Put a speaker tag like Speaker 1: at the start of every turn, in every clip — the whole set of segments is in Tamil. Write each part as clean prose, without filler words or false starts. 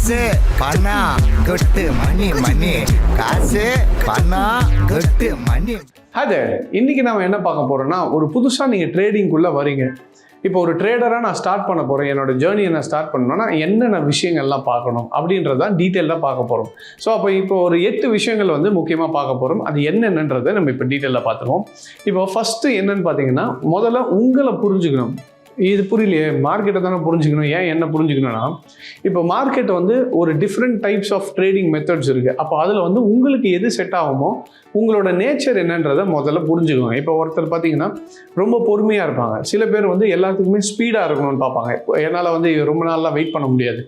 Speaker 1: காசு பணம் கொட்டு மணி மணி காசு பணம் கொட்டு மணி.
Speaker 2: அது இன்னைக்கு நாம என்ன பார்க்க போறோம்னா, ஒரு புதுசா நீங்க ட்ரேடிங்குள்ள வரீங்க. இப்போ ஒரு ட்ரேடராக நான் ஸ்டார்ட் பண்ண போகிறேன், என்னோட ஜேர்னியை நான் ஸ்டார்ட் பண்ணணும்னா என்னென்ன விஷயங்கள்லாம் பார்க்கணும் அப்படின்றதான் டீட்டெயிலாக பார்க்க போகிறோம். ஸோ அப்போ இப்போ ஒரு 8 விஷயங்கள் வந்து முக்கியமாக பார்க்க போகிறோம். அது என்னென்னன்றதை நம்ம இப்போ டீட்டெயிலாக பார்த்துருவோம். இப்போ ஃபஸ்ட்டு என்னன்னு பார்த்தீங்கன்னா, முதல்ல உங்களை புரிஞ்சுக்கணும். இது புரியலையே, மார்க்கெட்டை தானே புரிஞ்சுக்கணும், ஏன் என்ன புரிஞ்சுக்கணும்னா, இப்போ மார்க்கெட் வந்து ஒரு different types of trading methods இருக்குது. அப்போ அதில் வந்து உங்களுக்கு எது செட் ஆகுமோ, உங்களோட நேச்சர் என்னன்றதை முதல்ல புரிஞ்சுக்கோங்க. இப்போ ஒருத்தர் பார்த்தீங்கன்னா ரொம்ப பொறுமையாக இருப்பாங்க, சில பேர் வந்து எல்லாத்துக்குமே ஸ்பீடாக இருக்கணும்னு பார்ப்பாங்க. என்னால் வந்து ரொம்ப நாள்லாம் வெயிட் பண்ண முடியாது,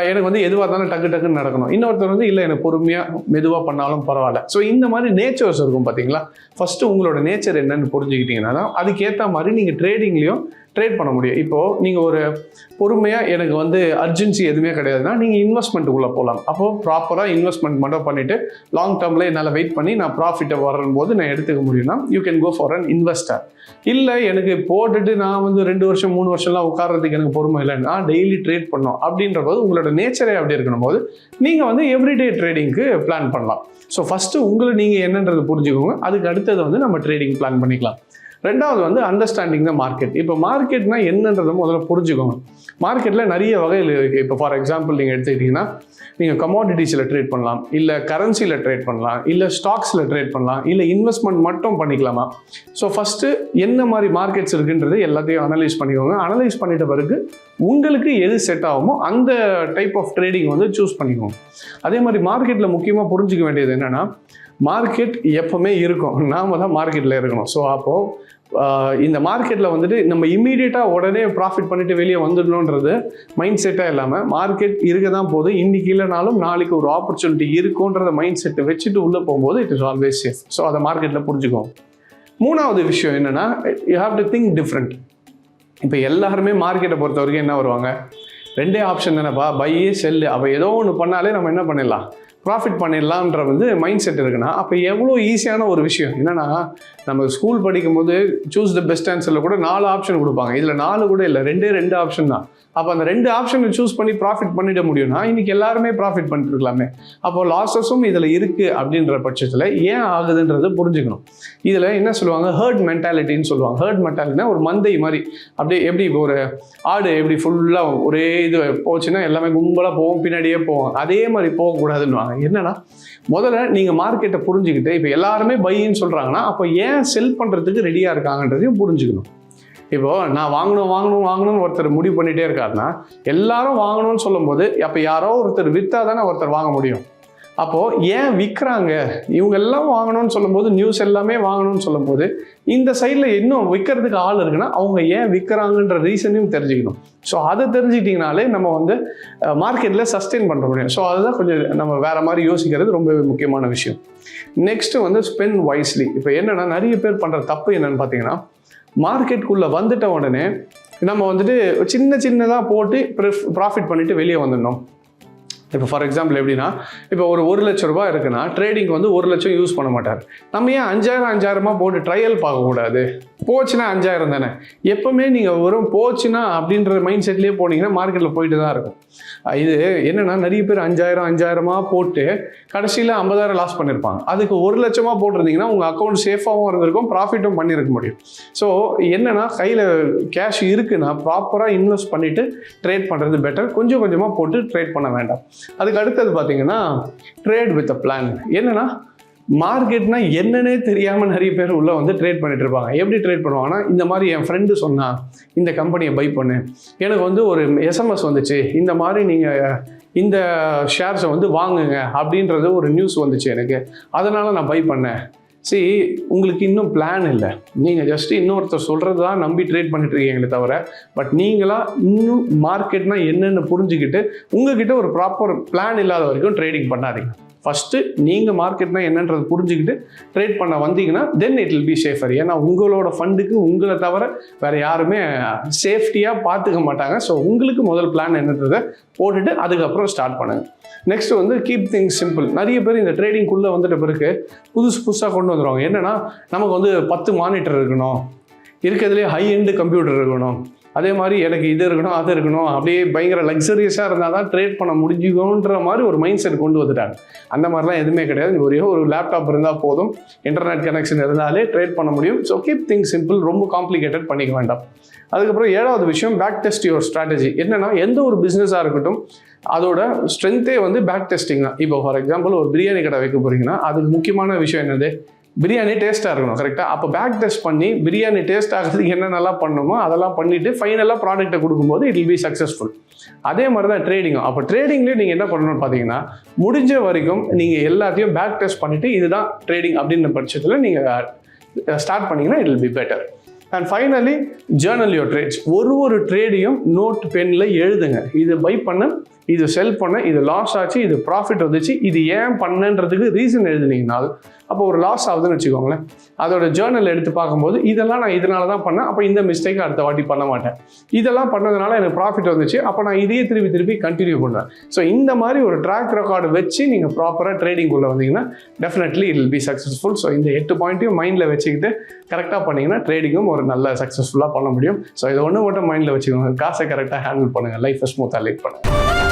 Speaker 2: எனக்கு வந்து எதுவாக இருந்தாலும் டக்கு டக்குன்னு நடக்கணும். இன்னொருத்தர் வந்து இல்லை, எனக்கு பொறுமையாக மெதுவாக பண்ணாலும் பரவாயில்ல. ஸோ இந்த மாதிரி நேச்சர்ஸ் இருக்கும் பார்த்தீங்களா. ஃபஸ்ட்டு உங்களோட நேச்சர் என்னன்னு புரிஞ்சுக்கிட்டீங்கன்னா அதுக்கேற்ற மாதிரி நீங்கள் ட்ரேடிங்லேயும் ட்ரேட் பண்ண முடியும். இப்போது நீங்கள் ஒரு பொறுமையாக எனக்கு வந்து அர்ஜென்சி எதுவுமே கிடையாதுன்னா நீங்கள் இன்வெஸ்ட்மெண்ட்டுக்குள்ளே போகலாம். அப்போது ப்ராப்பராக இன்வெஸ்ட்மெண்ட் மட்டும் பண்ணிவிட்டு லாங் டேர்மில் என்னால் வெயிட் பண்ணி நான் ப்ராஃபிட்டை வரும்போது நான் எடுத்துக்க முடியும்னா you can go for an investor. இல்லை எனக்கு போட்டுட்டு நான் வந்து 2 வருஷம் 3 வருஷம்லாம் உட்கார்றதுக்கு எனக்கு பொறுமை இல்லைன்னா டெய்லி ட்ரேட் பண்ணோம் அப்படின்ற போது உங்களோட நேச்சரே அப்படி இருக்கணும் போது நீங்கள் வந்து எவ்ரிடே ட்ரேடிங்க்கு பிளான் பண்ணலாம். ஸோ ஃபஸ்ட்டு உங்களை நீங்கள் என்னன்றது புரிஞ்சுக்கோங்க, அதுக்கு அடுத்தது வந்து நம்ம ட்ரேடிங் பிளான் பண்ணிக்கலாம். ரெண்டாவது வந்து அண்டர்ஸ்டாண்டிங் த மார்க்கெட். இப்போ மார்க்கெட்னா என்னன்றதை முதல்ல புரிஞ்சுக்கோங்க. மார்க்கெட்டில் நிறைய வகையில் இருக்குது. இப்போ ஃபார் எக்ஸாம்பிள் நீங்கள் எடுத்துக்கிட்டிங்கன்னா, நீங்கள் கமாடிட்டிஸில் ட்ரேட் பண்ணலாம், இல்லை கரன்சியில் ட்ரேட் பண்ணலாம், இல்லை ஸ்டாக்ஸில் ட்ரேட் பண்ணலாம், இல்லை இன்வெஸ்ட்மெண்ட் மட்டும் பண்ணிக்கலாமா. ஸோ ஃபஸ்ட்டு என்ன மாதிரி மார்க்கெட்ஸ் இருக்குன்றது எல்லாத்தையும் அனலைஸ் பண்ணிக்கோங்க. அனலைஸ் பண்ணிட்ட பிறகு உங்களுக்கு எது செட் ஆகுமோ அந்த டைப் ஆஃப் ட்ரேடிங் வந்து சூஸ் பண்ணிக்கோங்க. அதே மாதிரி மார்க்கெட்டில் முக்கியமாக புரிஞ்சிக்க வேண்டியது என்னென்னா, மார்க்கெட் எப்பவுமே இருக்கும், நாம தான் மார்க்கெட்டில் இருக்கணும். ஸோ அப்போது இந்த மார்க்கெட்டில் வந்துட்டு நம்ம இம்மீடியட்டாக உடனே ப்ராஃபிட் பண்ணிட்டு வெளியே வந்துடணுன்றது மைண்ட் செட்டாக இல்லாமல், மார்க்கெட் இருக்க தான் போது, இன்னைக்கு இல்லைனாலும் நாளைக்கு ஒரு ஆப்பர்ச்சுனிட்டி இருக்குன்றத மைண்ட் செட்டை வச்சுட்டு உள்ளே போகும்போது it is always safe. So அதை மார்க்கெட்டில் புரிஞ்சுக்கோங்க. மூணாவது விஷயம் என்னென்னா, you have to think different. இப்போ எல்லாருமே மார்க்கெட்டை பொறுத்த வரைக்கும் என்ன வருவாங்க, 2 ஆப்ஷன் தானேப்பா, பையே செல்லு. அப்போ ஏதோ ஒன்று பண்ணாலே நம்ம என்ன பண்ணிடலாம், ப்ராஃபிட் பண்ணிடலான்ற வந்து மைண்ட் செட் இருக்குன்னா, அப்போ எவ்வளோ ஈஸியான ஒரு விஷயம். என்னென்னா, நம்ம ஸ்கூல் படிக்கும்போது சூஸ் த பெஸ்ட் ஆன்சரில் கூட 4 ஆப்ஷன் கொடுப்பாங்க. இதில் 4 கூட இல்லை, 2 ஆப்ஷன் தான். அப்போ அந்த 2 ஆப்ஷனை சூஸ் பண்ணி ப்ராஃபிட் பண்ணிட முடியும்னா இன்றைக்கி எல்லாருமே ப்ராஃபிட் பண்ணிட்டு இருக்கலாமே. அப்போது லாஸஸும் இதில் இருக்குது அப்படின்ற பட்சத்தில் ஏன் ஆகுதுன்றதை புரிஞ்சுக்கணும். இதில் என்ன சொல்லுவாங்க, ஹர்ட் மென்டாலிட்டின்னு சொல்லுவாங்க. ஹர்ட் மென்டாலிட்டினா ஒரு மந்தை மாதிரி, அப்படியே எப்படி இப்போ ஒரு ஆடு எப்படி ஃபுல்லாக ஒரே இது போச்சுன்னா எல்லாமே கும்பலாக போவோம், பின்னாடியே போவோம், அதே மாதிரி போகக்கூடாதுன்னு. என்னன்னா, முதல்ல நீங்கள் மார்க்கெட்டை புரிஞ்சுக்கிட்டு, இப்போ எல்லாருமே பையின்னு சொல்கிறாங்கன்னா அப்போ ஏன் செல் பண்ணுறதுக்கு ரெடியாக இருக்காங்கன்றதையும் புரிஞ்சுக்கணும். இப்போது நான் வாங்கணும்னு ஒருத்தர் முடிவு பண்ணிகிட்டே இருக்காருன்னா, எல்லாரும் வாங்கணும்னு சொல்லும்போது அப்போ யாரோ ஒருத்தர் விற்றா தானே ஒருத்தர் வாங்க முடியும். அப்போது ஏன் விற்கிறாங்க, இவங்க எல்லாம் வாங்கணும்னு சொல்லும்போது, நியூஸ் எல்லாமே வாங்கணும்னு சொல்லும்போது, இந்த சைடில் இன்னும் விற்கிறதுக்கு ஆள் இருக்குன்னா அவங்க ஏன் விற்கிறாங்கன்ற ரீசனையும் தெரிஞ்சுக்கணும். ஸோ அதை தெரிஞ்சுக்கிட்டிங்கனாலே நம்ம வந்து மார்க்கெட்டில் சஸ்டெயின் பண்ண முடியும். ஸோ அதுதான் கொஞ்சம் நம்ம வேறு மாதிரி யோசிக்கிறது ரொம்ப முக்கியமான விஷயம். நெக்ஸ்ட்டு வந்து ஸ்பெண்ட் வைஸ்லி. இப்போ என்னென்னா, நிறைய பேர் பண்ணுற தப்பு என்னென்னு பார்த்தீங்கன்னா, மார்க்கெட்டுக்குள்ளே வந்துட்ட உடனே நம்ம வந்துட்டு சின்னதாக போட்டு ப்ராஃபிட் பண்ணிவிட்டு வெளியே வந்துடணும். இப்போ ஃபார் எக்ஸாம்பிள் எப்படின்னா, இப்போ ஒரு 1 லட்ச ரூபா இருக்குன்னா ட்ரேடிங் வந்து 1 லட்சம் யூஸ் பண்ண மாட்டார். நம்ம ஏன் 5000 போட்டு ட்ரையல் பார்க்கக்கூடாது, போச்சுன்னா 5000 தானே. எப்போவுமே நீங்கள் வெறும் போச்சுன்னா அப்படின்ற மைண்ட் செட்லேயே போனீங்கன்னா மார்க்கெட்டில் போயிட்டு தான் இருக்கும். இது என்னென்னா, நிறைய பேர் 5000 போட்டு கடைசியில் 50000 லாஸ் பண்ணியிருப்பாங்க. அதுக்கு 1 லட்சமாக போட்டிருந்தீங்கன்னா உங்கள் அக்கௌண்ட் சேஃபாகவும் இருந்திருக்கும், ப்ராஃபிட்டும் பண்ணியிருக்க முடியும். ஸோ என்னென்னா, கையில் கேஷ் இருக்குன்னா ப்ராப்பராக இன்வெஸ்ட் பண்ணிவிட்டு ட்ரேட் பண்ணுறது பெட்டர். கொஞ்சம் கொஞ்சமாக போட்டு ட்ரேட் பண்ண வேண்டாம். அதுக்கு அடுத்தது பார்த்தீங்கன்னா, ட்ரேட் வித் அ பிளான். என்னென்னா, மார்க்கெட்னா என்னன்னே தெரியாமல் நிறைய பேர் உள்ளே வந்து ட்ரேட் பண்ணிட்டு இருப்பாங்க. எப்படி ட்ரேட் பண்ணுவாங்கன்னா, இந்த மாதிரி என் ஃப்ரெண்டு சொன்னா இந்த கம்பெனியை பை பண்ணு, எனக்கு வந்து ஒரு எஸ்எம்எஸ் வந்துச்சு, இந்த மாதிரி நீங்கள் இந்த ஷேர்ஸை வந்து வாங்குங்க அப்படின்றது ஒரு நியூஸ் வந்துச்சு எனக்கு, அதனால் நான் பை பண்ணேன். சரி, உங்களுக்கு இன்னும் பிளான் இல்லை, நீங்கள் ஜஸ்ட்டு இன்னொருத்தர் சொல்கிறது தான் நம்பி ட்ரேட் பண்ணிட்டு இருக்கீங்களே தவிர, பட் நீங்களாக இன்னும் மார்க்கெட்னா என்னென்னு புரிஞ்சுக்கிட்டு உங்ககிட்ட ஒரு ப்ராப்பர் பிளான் இல்லாத வரைக்கும் ட்ரேடிங் பண்ணாதீங்க. ஃபஸ்ட்டு நீங்கள் மார்க்கெட்னா என்னன்றது புரிஞ்சுக்கிட்டு ட்ரேட் பண்ண வந்தீங்கன்னா then it will B safer. ஏன்னா உங்களோட ஃபண்டுக்கு உங்களை தவிர வேறு யாருமே சேஃப்டியாக பார்த்துக்க மாட்டாங்க. ஸோ உங்களுக்கு முதல் பிளான் என்னன்றதை போட்டுட்டு அதுக்கப்புறம் ஸ்டார்ட் பண்ணுங்கள். நெக்ஸ்ட்டு வந்து கீப் திங்ஸ் சிம்பிள். நிறைய பேர் இந்த ட்ரேடிங்குள்ளே வந்துட்ட பிறகு புதுசாக கொண்டு வந்துடுவாங்க. என்னென்னா, நமக்கு வந்து 10 மானிட்டர் இருக்கணும், இருக்கிறதுலே ஹை எண்டு கம்ப்யூட்டர் இருக்கணும், அதே மாதிரி எனக்கு இது இருக்கணும் அது இருக்கணும் அப்படியே பயங்கர லக்ஸரியஸாக இருந்தால் தான் ட்ரேட் பண்ண முடிஞ்சுக்கோன்ற மாதிரி ஒரு மைண்ட் செட் கொண்டு வந்துட்டாங்க. அந்த மாதிரிலாம் எதுவுமே கிடையாது. ஒரே ஒரு லேப்டாப் இருந்தால் போதும், இன்டர்நெட் கனெக்ஷன் இருந்தாலே ட்ரேட் பண்ண முடியும். ஸோ கீப் திங்ஸ் சிம்பிள், ரொம்ப காம்ப்ளிகேட்டட் பண்ணிக்க வேண்டாம். அதுக்கப்புறம் 7வது விஷயம், பேக் டெஸ்ட் யுவர் ஸ்ட்ராட்டஜி. என்னன்னா எந்த ஒரு பிஸ்னஸாக இருக்கட்டும் அதோட ஸ்ட்ரென்த்தே வந்து பேக் டெஸ்டிங் தான். இப்போ ஃபார் எக்ஸாம்பிள் ஒரு பிரியாணி கடை வைக்க போறீங்கன்னா அதுக்கு முக்கியமான விஷயம் என்னது, பிரியாணி டேஸ்ட்டாக இருக்கணும். கரெக்டாக அப்போ பேக் டெஸ்ட் பண்ணி பிரியாணி டேஸ்ட் ஆகிறதுக்கு என்னென்னலாம் பண்ணணுமோ அதெல்லாம் பண்ணிவிட்டு ஃபைனலாக ப்ராடக்ட்டை கொடுக்கும்போது இட் வில் பி சக்ஸஸ்ஃபுல். அதே மாதிரி தான் ட்ரேடிங்கும். அப்போ ட்ரேடிங்லேயே நீங்கள் என்ன பண்ணணும்னு பார்த்தீங்கன்னா முடிஞ்ச வரைக்கும் நீங்கள் எல்லாத்தையும் பேக் டெஸ்ட் பண்ணிவிட்டு இதுதான் ட்ரேடிங் அப்படின்ற பட்சத்தில் நீங்கள் ஸ்டார்ட் பண்ணிங்கன்னா it will be better. And finally journal your trades. ஒரு ட்ரேடையும் நோட் பெனில் எழுதுங்க. இது பை பண்ண, இது செல் பண்ண, இது லாஸ் ஆச்சு, இது ப்ராஃபிட் வந்துச்சு, இது ஏன் பண்ணன்றதுக்கு ரீசன் எழுதுனீங்கனால் அப்போ ஒரு லாஸ் ஆகுதுன்னு வச்சுக்கோங்களேன். அதோட ஜேர்னல் எடுத்து பார்க்கும்போது இதெல்லாம் நான் இதனால தான் பண்ணேன், அப்போ இந்த மிஸ்டேக் அடுத்த வாட்டி பண்ண மாட்டேன். இதெல்லாம் பண்ணதுனால எனக்கு ப்ராஃபிட் வந்துச்சு, அப்போ நான் இதையே திருப்பி கண்டினியூ பண்ணுவேன். ஸோ இந்த மாதிரி ஒரு ட்ராக் ரெக்கார்டு வச்சு நீங்கள் ப்ராப்பராக ட்ரேடிங்குள்ளே வந்தீங்கன்னா definitely it will be successful. So இந்த 8 பாயிண்ட்டையும் மைண்டில் வச்சுக்கிட்டு கரெக்டாக பண்ணிங்கன்னா ட்ரேடிங்கும் ஒரு நல்ல சக்ஸஸ்ஃபுல்லாக பண்ண முடியும். ஸோ இதை ஒன்று மட்டும் மைண்டில் வச்சுக்கோங்க, காசை கரெக்டாக ஹேண்டில் பண்ணுங்கள், லைஃப்பை ஸ்மூத்தாக லீட் பண்ணுங்கள்.